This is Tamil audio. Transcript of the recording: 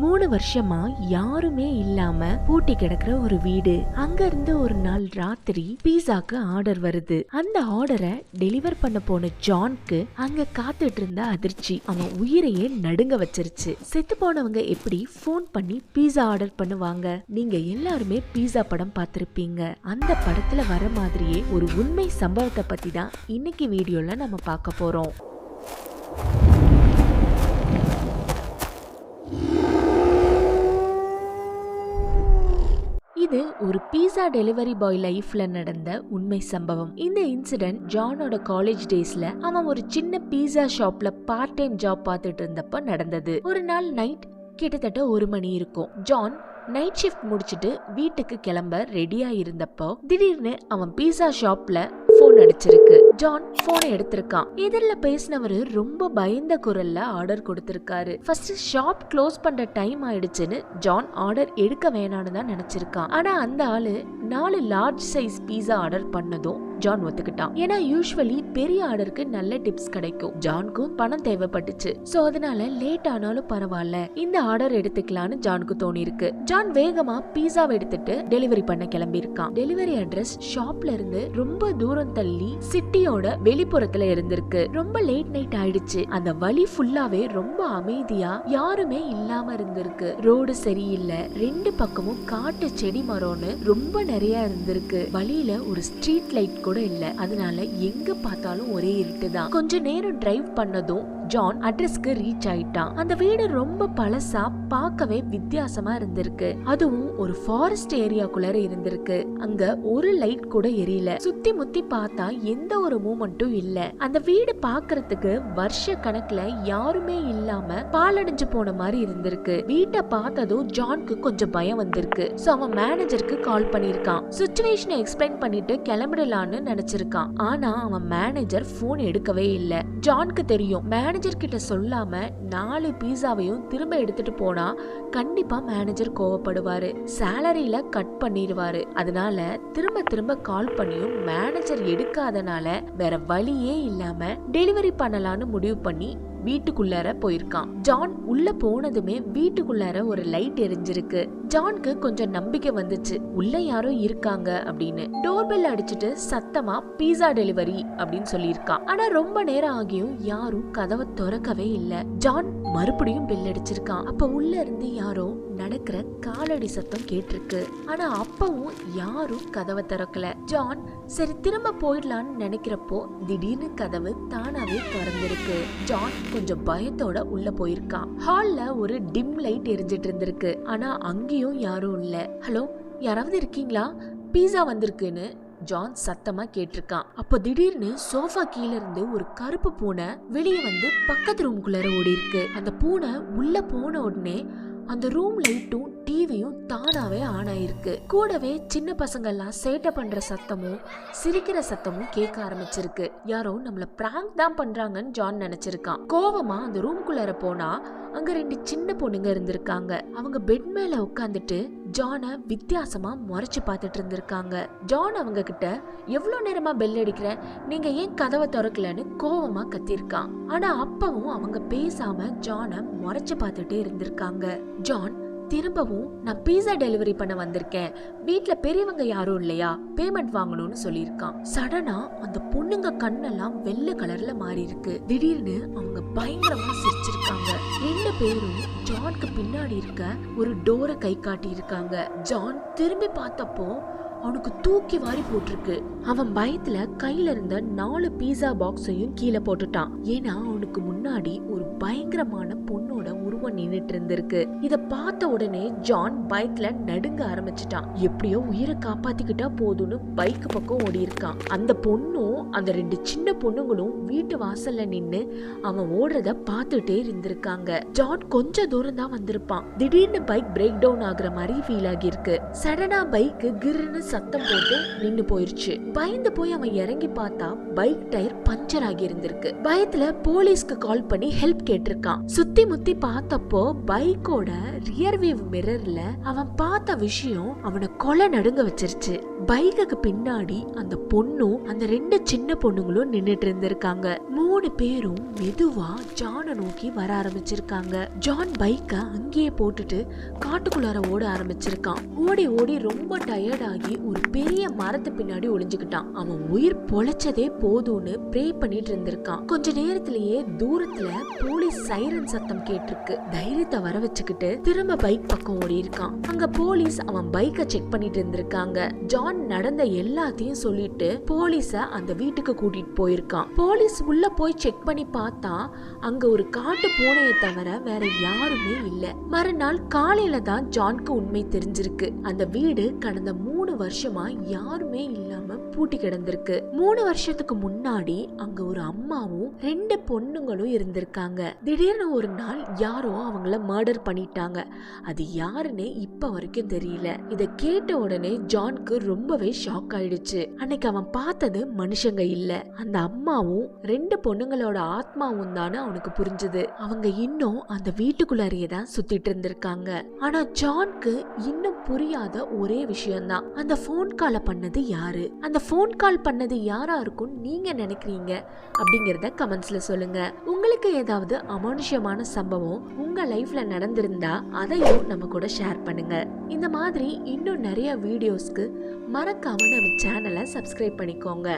3 வருஷமா யாருமே இல்லாம பூட்டி கிடக்குற ஒரு வீடு. அங்க இருந்து ஒரு நாள் ராத்திரி பீஸாக்கு ஆர்டர் வருது. அந்த ஆர்டரை டெலிவர் பண்ண போன ஜான்க்கு அங்க காத்துட்டு இருந்த அதிர்ச்சி அவன் உயிரையே நடுங்க வச்சிருச்சு. செத்து போனவங்க எப்படி போன் பண்ணி பீஸா ஆர்டர் பண்ணுவாங்க? நீங்க எல்லாருமே பீஸா படம் பார்த்திருப்பீங்க. அந்த படத்துல வர மாதிரியே ஒரு உண்மை சம்பவத்தை பத்தி தான் இன்னைக்கு வீடியோல நம்ம பார்க்க போறோம். இது ஒரு பீஸா டெலிவரி பாய் லைஃப்ல நடந்த உண்மை சம்பவம். இந்த இன்சிடென்ட் ஜானோட காலேஜ் டேஸ்ல அவன் ஒரு சின்ன பீஸா ஷாப்ல பார்ட் டைம் ஜாப் பார்த்துட்டு இருந்தப்ப நடந்தது. ஒரு நாள் நைட் கிட்டத்தட்ட 1 மணி இருக்கும். ஜான் நைட் ஷிஃப்ட் முடிச்சிட்டு வீட்டுக்கு கிளம்ப ரெடியா இருந்தப்போ திடீர்னு அவன் பீஸா ஷாப்ல போன் அடிச்சிருக்கு. ஜான் போனை எடுத்திருக்கான். எதிரில் பேசினவரு ரொம்ப பயந்த குரல்ல ஆர்டர் கொடுத்திருக்காரு. ஃபர்ஸ்ட் ஷாப் க்ளோஸ் பண்ற டைம் ஆயிடுச்சுன்னு ஜான் ஆர்டர் எடுக்க வேணான்னு தான் நினைச்சிருக்கான். ஆனா அந்த ஆளு 4 லார்ஜ் சைஸ் பீஸா ஆர்டர் பண்ணதும் ஜான் ஒத்துக்கிட்டான். ஏன்னா யூஸ்வலி பெரிய ஆர்டருக்கு நல்ல டிப்ஸ் கிடைக்கும். ஜானுக்கும் பணம் தேவைப்பட்டுச்சு. சோ அதனால லேட் ஆனாலும் பரவாயில்ல, இந்த ஆர்டர் எடுத்துக்கலான்னு ஜானுக்கு தோணி இருக்கு. ஜான் வேகமா பீஸாவை எடுத்துட்டு டெலிவரி பண்ண கிளம்பி இருக்கான். டெலிவரி அட்ரஸ் ஷாப்ல இருந்து ரொம்ப தூரம் தள்ளி சிட்டியோட வெளிப்புறத்துல இருந்திருக்கு. ரொம்ப லேட் நைட் ஆயிடுச்சு. அந்த வழி ஃபுல்லாவே ரொம்ப அமைதியா யாருமே இல்லாம இருந்திருக்கு. ரோடு சரியில்லை, 2 பக்கமும் காட்டு செடி மரம்னு ரொம்ப நிறைய இருந்திருக்கு. வழியில ஒரு ஸ்ட்ரீட் லைட் கூட இல்ல. அதனால எங்க பார்த்தாலும் ஒரே இருட்டு தான். கொஞ்ச நேரம் டிரைவ் பண்ணதும் ஜான் அட்ரஸ்க்கு ரீச் ஆயிட்டான். அந்த வீடு ரொம்ப பழசா பார்க்கவே வித்தியாசமா இருந்திருக்கு. அதுவும் ஒரு ஃபாரஸ்ட் ஏரியாக்குள்ள இருந்திருக்கு. அங்க ஒரு லைட் கூட எரியல. சுத்தி முத்தி பார்த்தா எந்த ஒரு மூமெண்ட்டும் இல்ல. அந்த வீடு பார்க்கிறதுக்கு வருஷ கணக்குல யாருமே இல்லாம பாலடைஞ்சு போன மாதிரி இருந்திருக்கு. வீட்டை பார்த்ததும் ஜான்க்கு கொஞ்சம் பயம் வந்திருக்கு. சோ அவன் மேனேஜருக்கு கால் பண்ணிருக்கான். சிச்சுவேஷனை எக்ஸ்பிளைன் பண்ணிட்டு கிளம்பிடலான்னு நினைச்சிருக்கான். ஆனா அவன் மேனேஜர் போன் எடுக்கவே இல்ல. ஜான்க்கு தெரியும் மேனேஜர் கிட்ட சொல்லாம 4 பீஸாவையும் திரும்ப எடுத்துட்டு போனா கண்டிப்பா மேனேஜர் கோவப்படுவாரு, சேலரியில கட் பண்ணிடுவாரு. அதனால திரும்ப திரும்ப கால் பண்ணியும் மேனேஜர் எடுக்காதனால வேற வழியே இல்லாம டெலிவரி பண்ணலான்னு முடிவு பண்ணி வீட்டுக்குள்ளார போயிருக்கான். ஜான் உள்ள போனதுமே வீட்டுக்குள்ளார ஒரு லைட் எரிஞ்சிருக்கு. ஜான்க்கு கொஞ்சம் நம்பிக்கை வந்துச்சு, உள்ள யாரோ இருக்காங்க அப்படின்னு. டோர்பெல் அடிச்சுட்டு சத்தமா பீஸா டெலிவரி அப்படின்னு சொல்லியிருக்கான். ஆனா ரொம்ப நேரம் ஆகியும் யாரும் கதவை திறக்கவே இல்ல. ஜான் மறுபடியும் பெல் அடிச்சிருக்கான். அப்ப உள்ள இருந்து யாரோ நடக்கிற காலடி சத்தம் கேட்டிருக்கு. ஆனா அப்பவும் யாரும் கதவை திறக்கல. ஜான் சரி திரும்ப போயிடலான்னு நினைக்கிறப்போ திடீர்னு கதவு தானாவே திறந்திருக்கு. ஜான் கொஞ்சம் பயத்தோட உள்ள போயிருக்கான். ஹால்ல ஒரு டிம் லைட் எரிஞ்சிட்டு இருந்திருக்கு. ஆனா அங்கேயும் யாரும் இல்ல. ஹலோ, யாராவது இருக்கீங்களா? பீஸா வந்திருக்குன்னு ஜான் சத்தமா கேட்டிருக்கான். அப்ப திடீர்னு சோஃபா கீழ இருந்து ஒரு கருப்பு பூனை வெளியே வந்து பக்கத்து ரூமுக்குள்ளார ஓடி இருக்கு. அந்த பூனை உள்ள போன உடனே அந்த ரூம் லைட்டும் டிவியும் தானாவே ஆன் ஆயிருக்கு. கூடவே சின்ன பசங்க எல்லாம் சேட்டை பண்ற சத்தமும் சிரிக்கிற சத்தமும் கேட்க ஆரம்பிச்சிருக்கு. யாரோ நம்மள பிராங்க் தான் பண்றாங்கன்னு ஜான் நினைச்சிருக்கான். கோவமா அந்த ரூம்குள்ளார போனா அங்க 2 சின்ன பொண்ணுங்க இருந்திருக்காங்க. அவங்க பெட் மேல உட்காந்துட்டு ஜான வித்தியாசமா முறைச்சு பார்த்துட்டு இருந்திருக்காங்க. ஜான் அவங்க கிட்ட எவ்வளவு நேரமா பெல் அடிக்கிறேன், நீங்க ஏன் கதவை திறக்கலன்னு கோவமா கத்திருக்கான். ஆனா அப்பவும் அவங்க பேசாம ஜான முறைச்சு பார்த்துட்டே இருந்திருக்காங்க. ஜான் திரும்பவும் நான் பீஸா டெலிவரி பண்ண வந்திருக்கேன், வீட்டுல பெரியவங்க யாரும் இல்லையா, பேமெண்ட் வாங்கணும்னு சொல்லியிருக்கான். சடனா அந்த பொண்ணுங்க கண்ணெல்லாம் வெள்ளை கலர்ல மாறி இருக்கு. திடீர்னு அவங்க பயங்கரமா சிரிச்சிருக்காங்க. 2 பேரும் ஜானுக்கு பின்னாடி இருக்க ஒரு டோரை கை காட்டி இருக்காங்க. ஜான் திரும்பி பார்த்தப்போ அவனுக்கு தூக்கி வாரி போட்டிருக்கு. அவன் பயத்துல கையில இருந்த 4 பீஸா பாக்ஸையும் கீழே போட்டுட்டான். ஏன்னா அவனுக்கு முன்னாடி ஒரு பயங்கரமான பொண்ணோட உருவம் நின்னுட்டு இருந்திருக்கு. இத பார்த்த உடனே ஜான் பயத்துல நடுங்க ஆரம்பிச்சிட்டான். எப்படியோ உயிரை காப்பாத்திக்கிட்டா போதும்னு பைக் பக்கம் ஓடி இருக்கான். அந்த பொண்ணும் அந்த 2 சின்ன பொண்ணுங்களும் வீட்டு வாசல்ல நின்னு அவன் ஓடுறத பார்த்துட்டே இருந்திருக்காங்க. ஜான் கொஞ்ச தூரம் தான் வந்திருப்பான். திடீர்னு பைக் பிரேக் டவுன் ஆகுற மாதிரி ஃபீல் ஆகிருக்கு. சடனா பைக் கிர்னு சத்தம் போட்டு நின்னு போயிருச்சு. பயந்து போய் அவன் இறங்கி பார்த்தா பைக் டயர் பஞ்சர் ஆகி இருந்திருக்கு. பயத்துல போலீஸ்க்கு கால் பண்ணி ஹெல்ப் கேட்டிருக்கான். சுத்தி முத்தி பார்த்தப்போ பைக்கோட ரியர் வியூ மிரர்ல அவன் பார்த்த விஷயம் அவனை கொலை நடுங்க வச்சிருச்சு. பைக்குக்கு பின்னாடி அந்த பொண்ணும் அந்த 2 சின்ன பொண்ணுங்களும் நின்னுட்டு இருந்திருக்காங்க. 3 பேரும் மெதுவா ஜானை நோக்கி வர ஆரம்பிச்சிருக்காங்க. ஜான் பைக்க அங்கேயே போட்டுட்டு காட்டுக்குள்ளார ஓட ஆரம்பிச்சிருக்கான். ஓடி ஓடி ரொம்ப டயர்ட் ஆகி ஒரு பெரிய மரத்து பின்னாடி ஒளிஞ்சுக்கிட்டான். அவன் உயிர் பொழைச்சதே போதும்னு ப்ரே பண்ணிட்டு இருந்திருக்கான். கொஞ்ச நேரத்திலேயே தூரத்துல போலீஸ் சைரன் சத்தம் கேட்டிருக்கு. தைரியத்தை வர வச்சுக்கிட்டு திரும்ப பைக் பக்கம் ஓடி இருக்கான். அங்க போலீஸ் அவன் பைக்கை செக் பண்ணிட்டு இருந்திருக்காங்க. ஜான் நடந்த எல்லாத்தையும் சொல்லிட்டு போலீஸ அந்த வீட்டுக்கு கூட்டிட்டு போயிருக்கான். போலீஸ் உள்ள போய் செக் பண்ணி பார்த்தா அங்க ஒரு காட்டு பூனையை தவிர வேற யாருமே இல்ல. மறுநாள் காலையில தான் ஜான்க்கு உண்மை தெரிஞ்சிருக்கு. அந்த வீடு கடந்த 3 வருஷமா யாருமே இல்லாம பூட்டி கிடந்திருக்கு. 3 வருஷத்துக்கு முன்னாடி அங்க ஒரு அம்மாவும் 2 பொண்ணுங்களும் இருந்திருக்காங்க. திடீர்னு ஒரு நாள் யாரோ அவங்கள மர்டர் பண்ணிட்டாங்க. அது யாருன்னு இப்ப வரைக்கும் தெரியல. இத கேட்ட உடனே ஜான்க்கு ரொம்பவே ஷாக் ஆயிடுச்சு. அன்னைக்கு அவன் பார்த்தது மனுஷங்க இல்ல, அந்த அம்மாவும் 2 பொண்ணுங்களோட ஆத்மாவும் தானு அவனுக்கு புரிஞ்சது. அவங்க இன்னும் அந்த வீட்டுக்குள்ளாரியே தான் சுத்திட்டு இருந்திருக்காங்க. ஆனா ஜான்க்கு இன்னும் புரியாத ஒரே விஷயம் தான், அந்த போன் காலை பண்ணது யாரு, அந்த போன் கால் பண்ணது யாரா இருக்கும் நீங்க நினைக்கிறீங்க அப்படிங்கறத கமெண்ட்ஸ்ல சொல்லுங்க. உங்களுக்கு ஏதாவது அமானுஷ்யமான சம்பவம் உங்க லைஃப்ல நடந்திருந்தா அதையும் நம்ம கூட ஷேர் பண்ணுங்க. இந்த மாதிரி இன்னும் நிறைய வீடியோஸ்க்கு மறக்காம நம்ம சேனலை சப்ஸ்கிரைப் பண்ணிக்கோங்க.